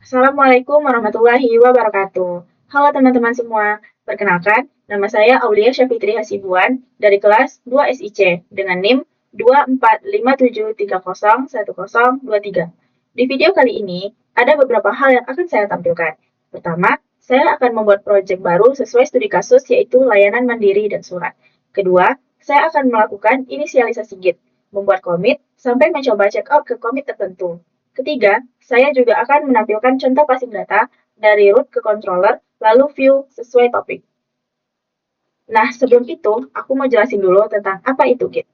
Assalamualaikum warahmatullahi wabarakatuh. Halo teman-teman semua, perkenalkan, nama saya Aulia Syafitri Hasibuan dari kelas 2 SIC dengan NIM 2457301023. Di video kali ini, ada beberapa hal yang akan saya tampilkan. Pertama, saya akan membuat proyek baru sesuai studi kasus yaitu layanan mandiri dan surat. Kedua, saya akan melakukan inisialisasi Git, membuat komit, sampai mencoba check out ke komit tertentu. Ketiga, saya juga akan menampilkan contoh passing data dari root ke controller, lalu view sesuai topik. Nah, sebelum itu, aku mau jelasin dulu tentang apa itu Git.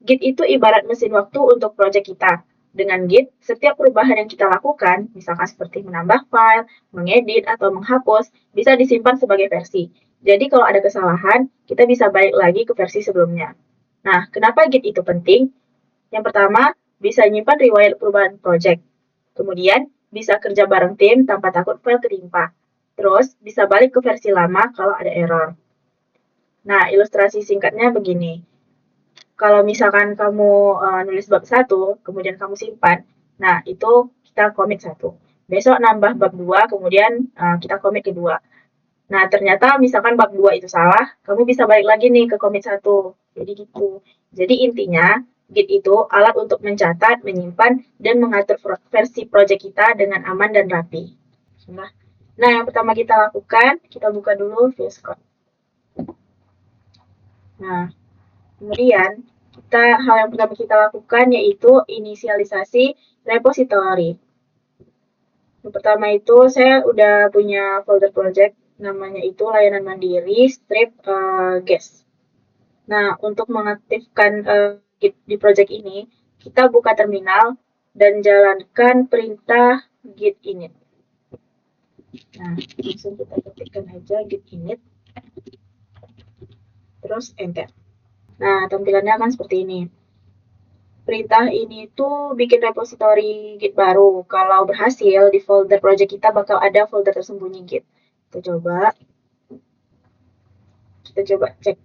Git itu ibarat mesin waktu untuk proyek kita. Dengan Git, setiap perubahan yang kita lakukan, misalkan seperti menambah file, mengedit, atau menghapus, bisa disimpan sebagai versi. Jadi kalau ada kesalahan, kita bisa balik lagi ke versi sebelumnya. Nah, kenapa Git itu penting? Yang pertama, bisa nyimpan riwayat perubahan project. Kemudian, bisa kerja bareng tim tanpa takut file ketimpa. Terus, bisa balik ke versi lama kalau ada error. Nah, ilustrasi singkatnya begini. Kalau misalkan kamu nulis bab 1, kemudian kamu simpan, nah itu kita komit 1. Besok nambah bab 2, kemudian kita komit kedua. Nah, ternyata misalkan bab 2 itu salah, kamu bisa balik lagi nih ke komit 1. Jadi gitu. Jadi intinya, Git itu alat untuk mencatat, menyimpan, dan mengatur versi proyek kita dengan aman dan rapi. Nah, yang pertama kita lakukan, kita buka dulu VS Code. Nah, kemudian hal yang pertama kita lakukan yaitu inisialisasi repository. Yang pertama itu saya udah punya folder project, namanya itu layanan mandiri strip guest. Nah, untuk mengaktifkan Git di project ini, kita buka terminal dan jalankan perintah git init. Nah, langsung kita ketikkan aja git init, terus enter. Nah, tampilannya akan seperti ini. Perintah ini tuh bikin repository Git baru. Kalau berhasil, di folder project kita bakal ada folder tersembunyi Git. Kita coba cek.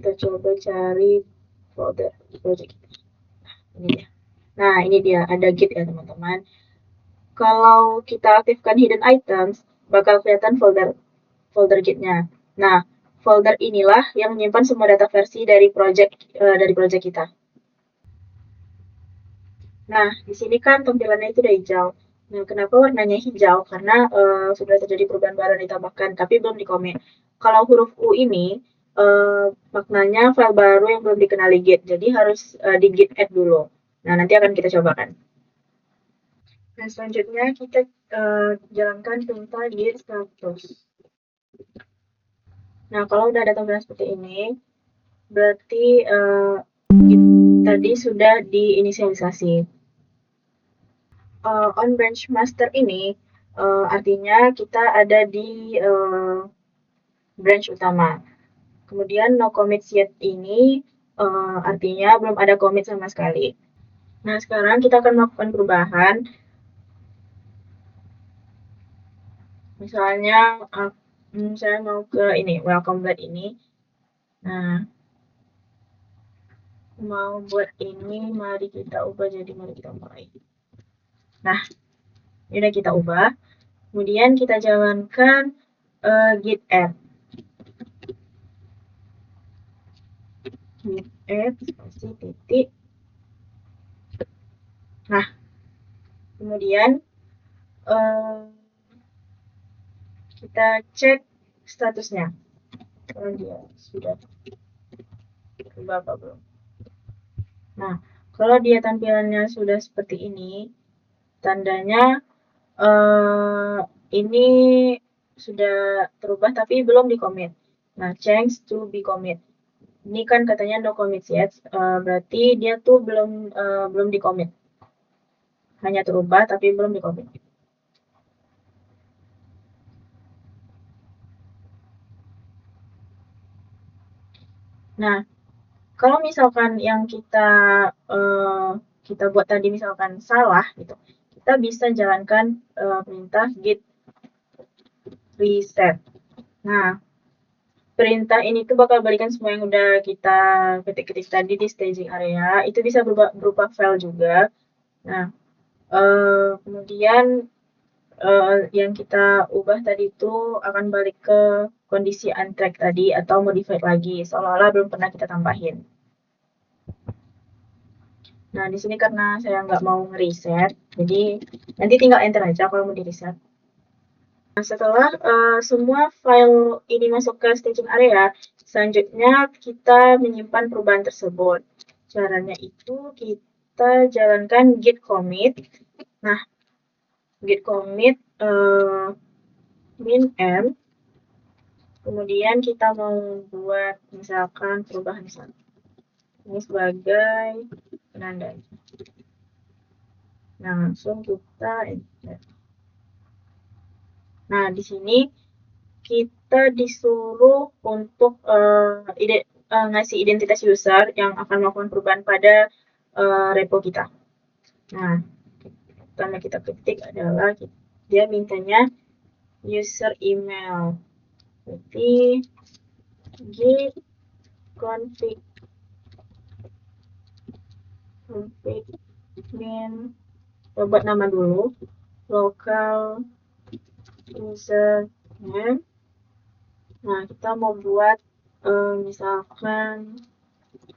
Kita coba cari folder project kita. Ini dia. Nah, ini dia. Ada Git ya, teman-teman. Kalau kita aktifkan hidden items, bakal kelihatan folder Git-nya. Nah, folder inilah yang menyimpan semua data versi dari project kita. Nah, di sini kan tampilannya itu udah hijau. Nah, kenapa warnanya hijau? Karena sudah terjadi perubahan baru ditambahkan, tapi belum dikomit. Kalau huruf U ini maknanya file baru yang belum dikenali Git, jadi harus di Git add dulu. Nah, nanti akan kita cobakan. Nah, selanjutnya kita jalankan perintah git status. Nah, kalau udah ada tampilan seperti ini, berarti Git tadi sudah diinisialisasi. On branch master ini artinya kita ada di branch utama. Kemudian no commit yet ini artinya belum ada commit sama sekali. Nah, sekarang kita akan melakukan perubahan. Misalnya saya mau ke ini, welcome blad ini. Nah, mau buat ini, mari kita ubah jadi mari kita mulai. Nah, ini udah kita ubah. Kemudian kita jalankan git add. Git add spasi titik. Nah, kemudian kita cek statusnya. Kalau dia sudah berubah apa belum. Nah, kalau dia tampilannya sudah seperti ini, tandanya ini sudah terubah tapi belum di commit. Nah, change to be commit. Ini kan katanya no commit yet, berarti dia tuh belum di commit. Hanya terubah tapi belum di commit. Nah, kalau misalkan yang kita buat tadi misalkan salah gitu, kita bisa jalankan perintah git reset. Nah, perintah ini tuh bakal balikan semua yang udah kita ketik-ketik tadi di staging area. Itu bisa berupa file juga. Nah, Kemudian yang kita ubah tadi itu akan balik ke kondisi untrack tadi atau modified lagi, seolah-olah belum pernah kita tambahin. Nah, di sini karena saya nggak mau ngereset, jadi nanti tinggal enter aja kalau mau di reset. Nah, setelah semua file ini masuk ke staging area, selanjutnya kita menyimpan perubahan tersebut. Caranya itu kita jalankan git commit. Nah, git commit min m. Kemudian kita mau buat misalkan perubahan satu. Ini sebagai penanda. Nah, langsung kita enter. Nah, di sini kita disuruh untuk ngasih identitas user yang akan melakukan perubahan pada repo kita. Nah, pertama kita ketik adalah dia mintanya user email. Berarti git config min, buat nama dulu, local username. Nah, kita mau buat misalkan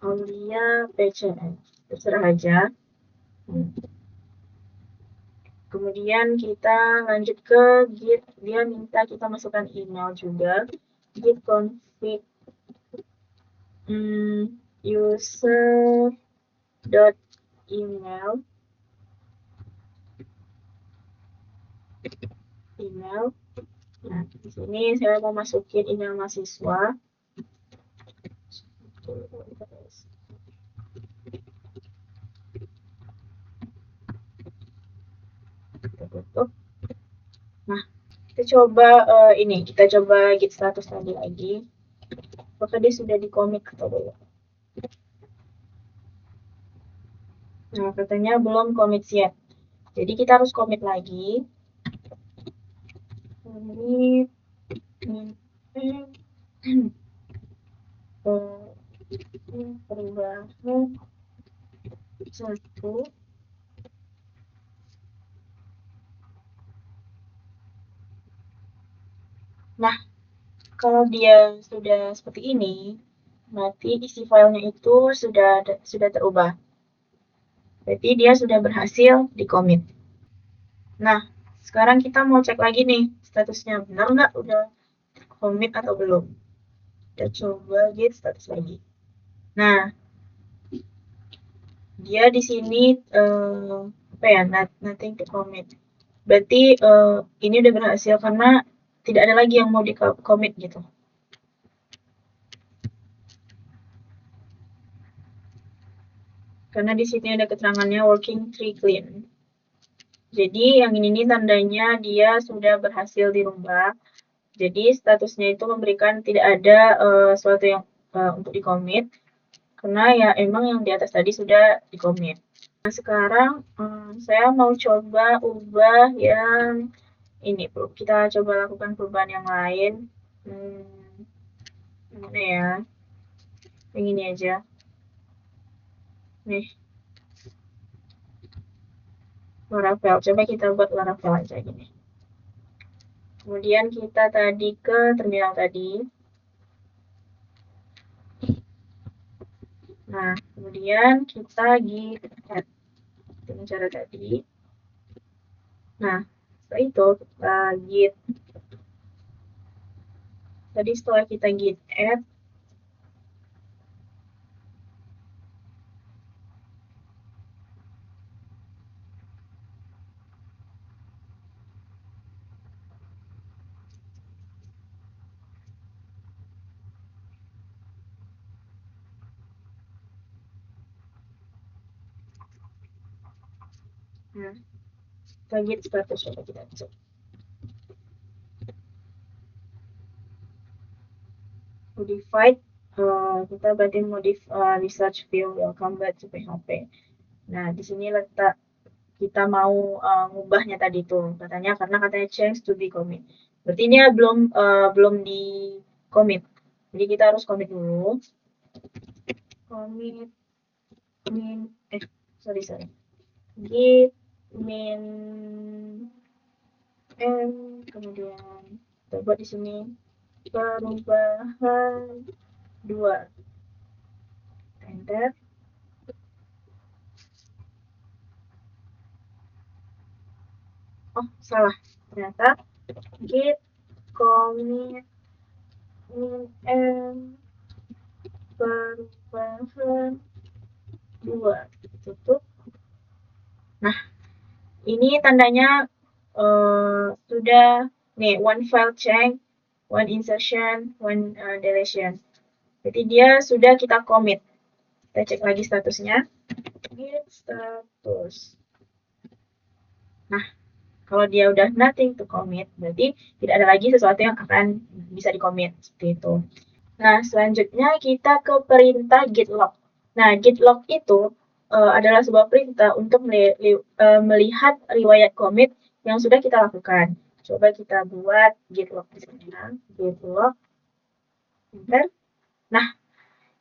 Aulia PCN, terserah aja. Kemudian kita lanjut ke git, dia minta kita masukkan email juga, git config user dot email. Nah, di sini saya mau masukin email mahasiswa. Kita tutup. Nah, kita coba kita coba git status tadi lagi. Apakah dia sudah di commit atau belum? Nah, katanya belum commit yet. Jadi kita harus commit lagi. Commit perubahan 1. Nah, kalau dia sudah seperti ini, berarti isi filenya itu sudah terubah. Berarti dia sudah berhasil di-commit. Nah, sekarang kita mau cek lagi nih, statusnya benar nggak udah commit atau belum. Kita coba git status lagi. Nah, dia di sini nothing to commit. Berarti ini udah berhasil karena tidak ada lagi yang mau di-commit gitu. Karena di sini ada keterangannya working tree clean. Jadi yang ini tandanya dia sudah berhasil dirubah. Jadi statusnya itu memberikan tidak ada sesuatu yang untuk di-commit. Karena ya emang yang di atas tadi sudah di-commit. Nah, sekarang saya mau coba ubah yang ini. Kita coba lakukan perubahan yang lain. Mana ya? Yang ini aja. Nih. Laravel. Coba kita buat Laravel aja gini. Kemudian kita tadi ke terminal tadi. Nah, kemudian kita git add dengan cara tadi. Nah, setelah itu kita git. Tadi setelah kita git add, nah, kita git status coba kita cek. Modified, kita berarti modif research view welcome back to PHP. Nah, di sini letak kita mau ngubahnya tadi tuh katanya karena katanya change to be commit. Berarti ini belum di commit. Jadi kita harus commit dulu. Commit sorry. Git min m, kemudian kita buat di sini perubahan 2. Enter. Oh, salah. Ternyata git commit min m perubahan 2. Tutup. Nah, ini tandanya sudah nih, one file change, one insertion, one deletion. Jadi dia sudah kita commit. Kita cek lagi statusnya. Git status. Nah, kalau dia udah nothing to commit, berarti tidak ada lagi sesuatu yang akan bisa di-commit. Seperti itu. Nah, selanjutnya kita ke perintah git log. Nah, git log itu adalah sebuah perintah untuk melihat riwayat commit yang sudah kita lakukan. Coba kita buat git log di sini. Git log. Enter. Nah,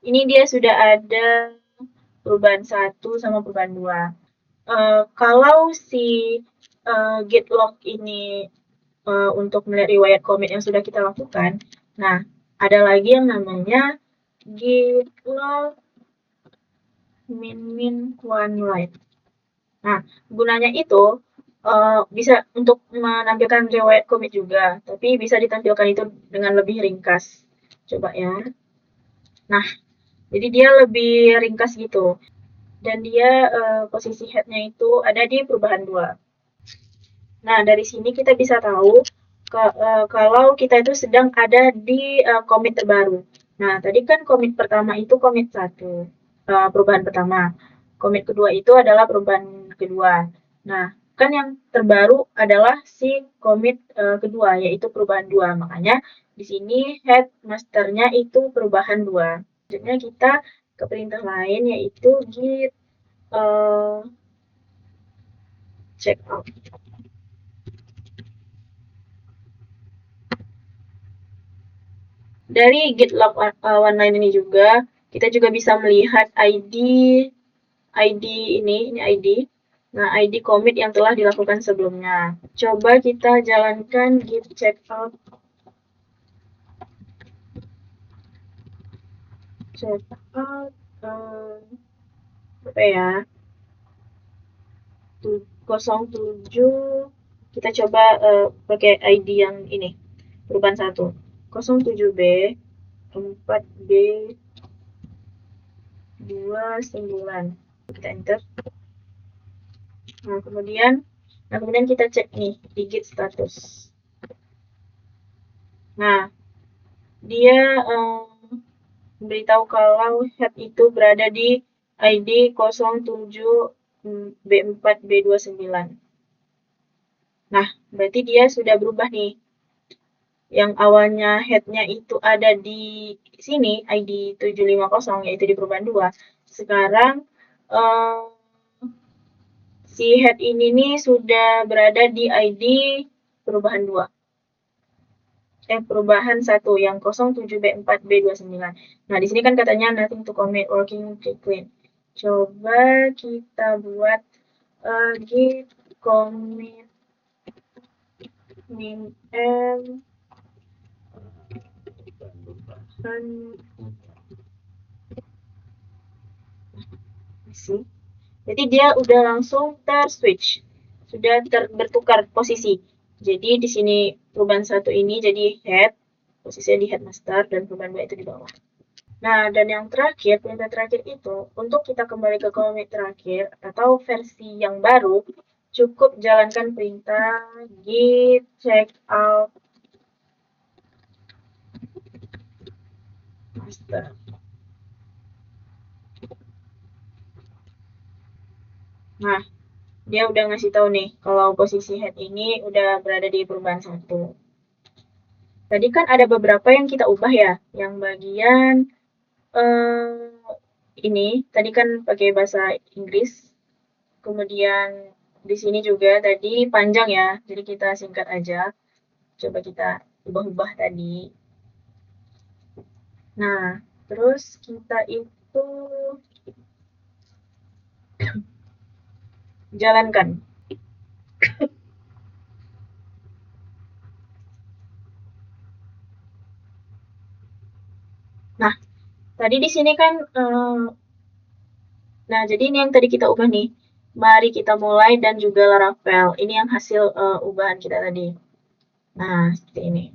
ini dia sudah ada perubahan 1 sama perubahan 2. Kalau si git log ini untuk melihat riwayat commit yang sudah kita lakukan, nah, ada lagi yang namanya git log min one line. Nah, gunanya itu bisa untuk menampilkan riwayat commit juga, tapi bisa ditampilkan itu dengan lebih ringkas. Coba ya. Nah, jadi dia lebih ringkas gitu. Dan dia posisi headnya itu ada di perubahan 2. Nah, dari sini kita bisa tahu kalau kita itu sedang ada di commit terbaru. Nah, tadi kan commit pertama itu commit 1, perubahan pertama. Commit kedua itu adalah perubahan kedua. Nah, kan yang terbaru adalah si commit kedua, yaitu perubahan 2. Makanya di sini head masternya itu perubahan 2. Selanjutnya kita ke perintah lain, yaitu git checkout. Dari git log one line ini juga, kita juga bisa melihat ID ini ID. Nah, ID commit yang telah dilakukan sebelumnya. Coba kita jalankan git checkout. Checkout apa ya? 07. Kita coba pakai ID yang ini. Perubahan 1. 07B 4B 29. Kita enter. Nah, kemudian kita cek nih di git status. Nah, dia memberitahu kalau head itu berada di ID 07B4B29. Nah, berarti dia sudah berubah nih. Yang awalnya headnya itu ada di sini, ID 750, yaitu di perubahan 2. Sekarang si head ini nih sudah berada di ID perubahan 2. Perubahan 1 yang 07B4B29. Nah, di sini kan katanya nothing to commit, working clean. Coba kita buat git commit min m jadi dia udah langsung terswitch, sudah bertukar posisi. Jadi di sini perubahan 1 ini jadi head, posisinya di headmaster, dan perubahan 2 itu di bawah. Nah, dan yang terakhir, perintah terakhir itu, untuk kita kembali ke commit terakhir atau versi yang baru, cukup jalankan perintah git checkout master. Nah, dia udah ngasih tahu nih kalau posisi head ini udah berada di perubahan 1. Tadi kan ada beberapa yang kita ubah ya, yang bagian ini tadi kan pakai bahasa Inggris, kemudian di sini juga tadi panjang ya, jadi kita singkat aja. Coba kita ubah-ubah tadi. Nah, terus kita itu jalankan. Nah, tadi di sini kan, nah jadi ini yang tadi kita ubah nih. Mari kita mulai dan juga Laravel. Ini yang hasil ubahan kita tadi. Nah, seperti ini.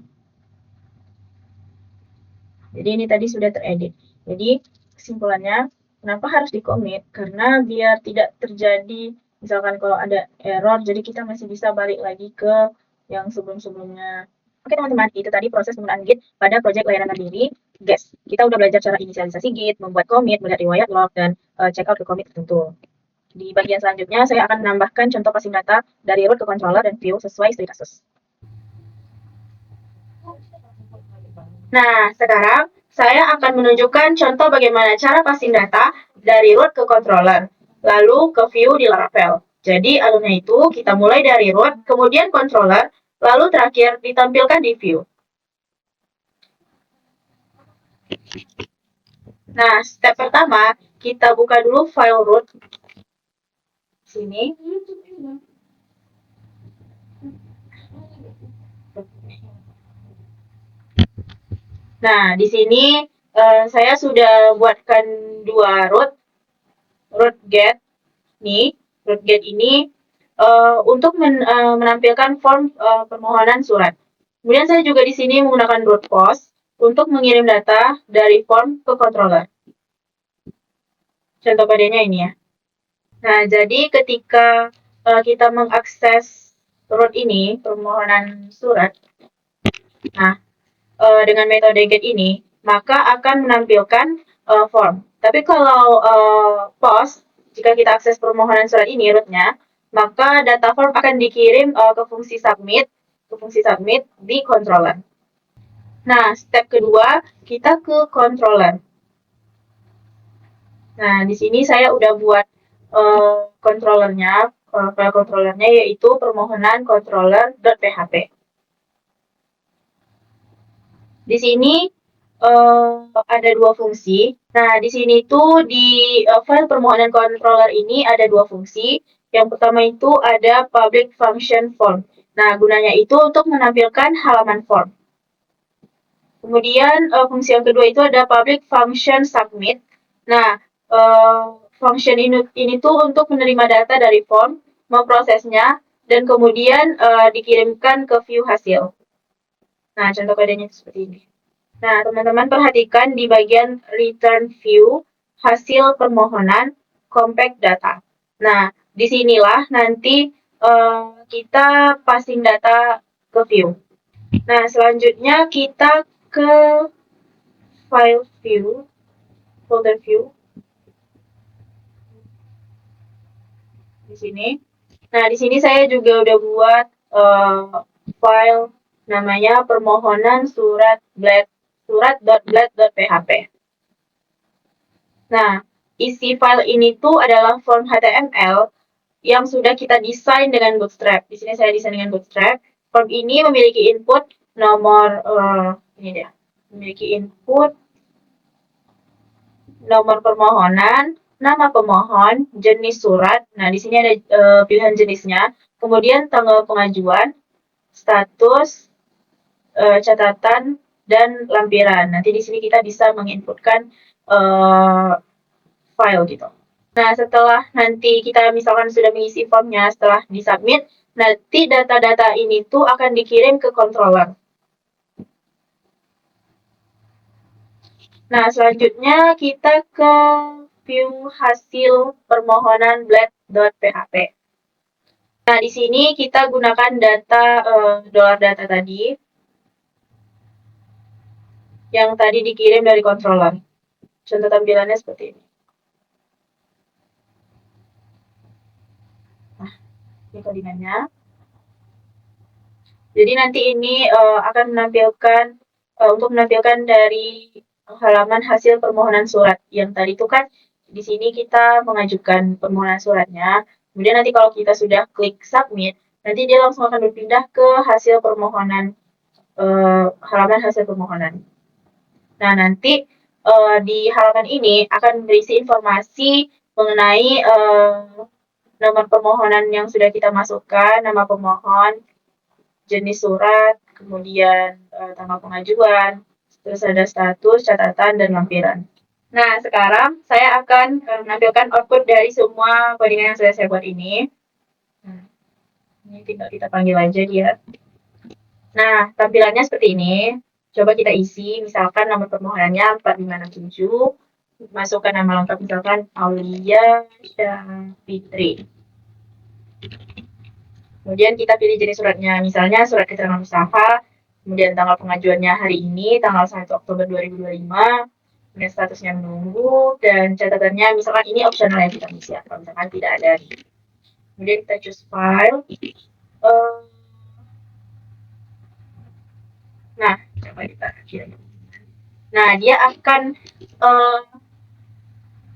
Jadi ini tadi sudah teredit. Jadi kesimpulannya, kenapa harus di-commit? Karena biar tidak terjadi, misalkan kalau ada error, jadi kita masih bisa balik lagi ke yang sebelum-sebelumnya. Oke teman-teman, itu tadi proses penggunaan Git pada proyek layanan mandiri. Guys, kita udah belajar cara inisialisasi Git, membuat commit, melihat riwayat log, dan checkout ke commit tertentu. Di bagian selanjutnya, saya akan menambahkan contoh passing data dari root ke controller dan view sesuai studi kasus. Nah, sekarang saya akan menunjukkan contoh bagaimana cara passing data dari root ke controller, lalu ke view di Laravel. Jadi alurnya itu kita mulai dari root, kemudian controller, lalu terakhir ditampilkan di view. Nah, step pertama, kita buka dulu file root. Sini. Nah, di sini saya sudah buatkan dua root get nih, root get ini untuk menampilkan form permohonan surat. Kemudian saya juga di sini menggunakan root post untuk mengirim data dari form ke controller. Contoh kodenya ini ya. Nah, jadi ketika kita mengakses root ini, permohonan surat, nah, dengan metode get ini, maka akan menampilkan form. Tapi kalau post, jika kita akses permohonan surat ini rootnya, maka data form akan dikirim ke fungsi submit di controller. Nah, step kedua, kita ke controller. Nah, di sini saya udah buat controllernya, file controllernya yaitu permohonan controller.php. Di sini ada dua fungsi. Nah, di sini tuh di file permohonan controller ini ada dua fungsi. Yang pertama itu ada public function form. Nah, gunanya itu untuk menampilkan halaman form. Kemudian fungsi yang kedua itu ada public function submit. Nah, function ini tuh untuk menerima data dari form, memprosesnya, dan kemudian dikirimkan ke view hasil. Nah, contoh kodenya seperti ini. Nah, teman-teman perhatikan di bagian return view, hasil permohonan, compact data. Nah, disinilah nanti kita passing data ke view. Nah, selanjutnya kita ke file view, folder view. Di sini. Nah, di sini saya juga udah buat file namanya permohonan surat.blad.php. Nah, isi file ini tuh adalah form HTML yang sudah kita desain dengan Bootstrap. Di sini saya desain dengan Bootstrap. Form ini memiliki input nomor ini dia, memiliki input nomor permohonan, nama pemohon, jenis surat. Nah, di sini ada pilihan jenisnya. Kemudian tanggal pengajuan, status, catatan, dan lampiran. Nanti di sini kita bisa menginputkan file gitu. Nah, setelah nanti kita misalkan sudah mengisi formnya, setelah disubmit, nanti data-data ini tuh akan dikirim ke controller. Nah, selanjutnya kita ke view hasil permohonan blad.php. Nah, di sini kita gunakan data $data tadi yang tadi dikirim dari controller. Contoh tampilannya seperti ini. Nah, ini codingannya. Jadi nanti ini akan menampilkan untuk menampilkan dari halaman hasil permohonan surat yang tadi itu kan di sini kita mengajukan permohonan suratnya. Kemudian nanti kalau kita sudah klik submit, nanti dia langsung akan berpindah ke hasil permohonan halaman hasil permohonan. Nah, nanti di halaman ini akan berisi informasi mengenai nomor permohonan yang sudah kita masukkan, nama pemohon, jenis surat, kemudian tanggal pengajuan, terus ada status, catatan, dan lampiran. Nah, sekarang saya akan menampilkan output dari semua codingan yang sudah saya buat ini. Nah, ini tinggal kita panggil aja dia. Nah, tampilannya seperti ini. Coba kita isi, misalkan nomor permohonannya 4567, masukkan nama lengkap misalkan Aulia Fitri. Kemudian kita pilih jenis suratnya, misalnya surat keterangan usaha, kemudian tanggal pengajuannya hari ini, tanggal 1 Oktober 2025, kemudian statusnya menunggu, dan catatannya misalkan ini opsional yang kita isi, kalau misalkan tidak ada. Kemudian kita choose file. Nah, coba kita kira. Nah, dia akan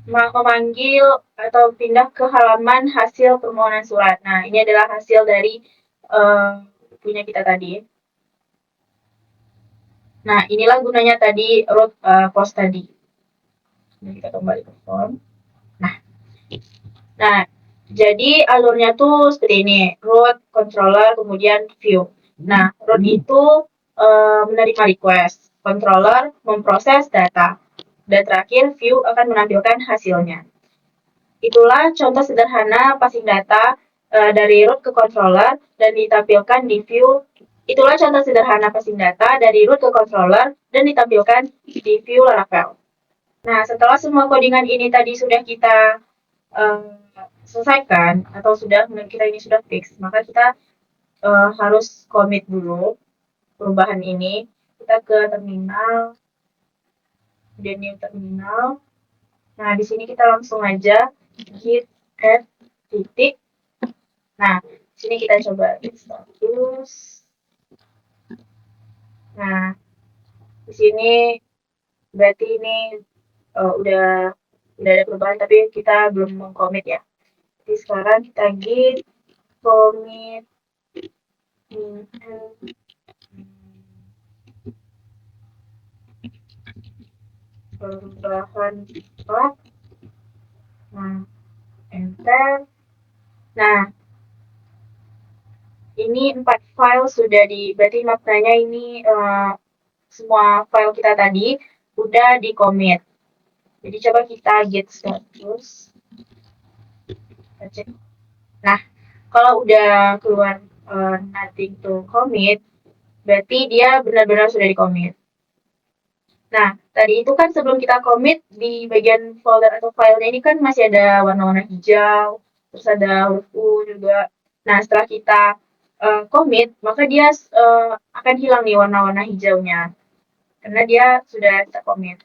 memanggil atau pindah ke halaman hasil permohonan surat. Nah, ini adalah hasil dari punya kita tadi. Nah, inilah gunanya tadi root post tadi. Ini kita kembali ke form. Nah, jadi alurnya tuh seperti ini, root, controller, kemudian view. Nah, root itu menerima request, controller memproses data, dan terakhir view akan menampilkan hasilnya. Itulah contoh sederhana passing data dari root ke controller dan ditampilkan di view. Itulah contoh sederhana passing data dari root ke controller dan ditampilkan di view Laravel. Nah, setelah semua codingan ini tadi sudah kita selesaikan atau sudah kita ini sudah fix, maka kita harus commit dulu perubahan ini. Kita ke terminal, kemudian new terminal. Nah, di sini kita langsung aja git add titik. Nah, di sini kita coba git status. Nah, di sini berarti ini udah ada perubahan, tapi kita belum mengcommit ya. Jadi sekarang kita git commit perubahan 4. Nah, enter. Nah, ini 4 file sudah berarti maknanya ini semua file kita tadi udah di commit. Jadi coba kita git status. Kita cek. Nah, kalau udah keluar nothing to commit, berarti dia benar-benar sudah di commit. Nah, tadi itu kan sebelum kita commit, di bagian folder atau filenya ini kan masih ada warna-warna hijau, terus ada huruf U juga. Nah, setelah kita commit, maka dia akan hilang nih warna-warna hijaunya, karena dia sudah tercommit.